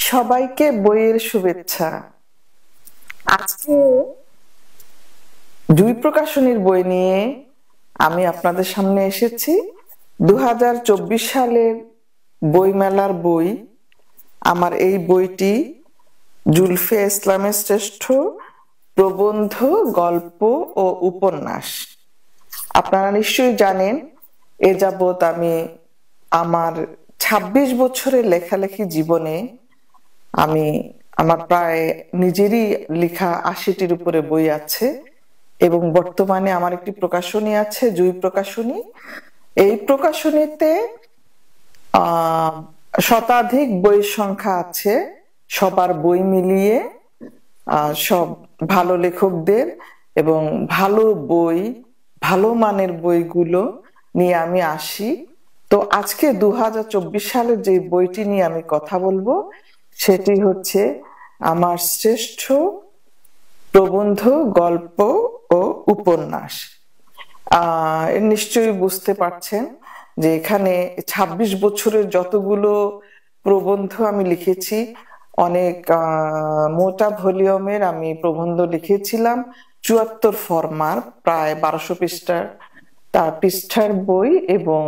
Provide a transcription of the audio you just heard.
সবাইকে বইয়ের শুভেচ্ছা। আজকে দুই প্রকাশনীর বই নিয়ে আমি আপনাদের সামনে এসেছি। 2024 সালের বইমেলার বই। আমার এই বইটি জুলফে ইসলামের শ্রেষ্ঠ প্রবন্ধ, গল্প ও উপন্যাস। আপনারা নিশ্চয়ই জানেন, এ যাবৎ আমি আমার 26 বছরের লেখালেখি জীবনে আমি আমার প্রায় নিজেরই লেখা 80টির উপরে বই আছে, এবং বর্তমানে আমার একটি প্রকাশনী আছে, জুই প্রকাশনী। এই প্রকাশনীতে শতাধিক বইয়ের সংখ্যা আছে। সবার বই মিলিয়ে সব ভালো লেখকদের এবং ভালো বই, ভালো মানের বইগুলো নিয়ে আমি আসি। তো আজকে 2024 সালের যে বইটি নিয়ে আমি কথা বলবো সেটি হচ্ছে আমার শ্রেষ্ঠ প্রবন্ধ, গল্প ও উপন্যাস। নিশ্চয়ই বুঝতে পারছেন যে এখানে 26 বছরের যতগুলো প্রবন্ধ আমি লিখেছি, অনেক মোটা ভলিউমের আমি প্রবন্ধ লিখেছিলাম। 74 ফরমার, প্রায় 1200 পৃষ্ঠার পৃষ্ঠার বই, এবং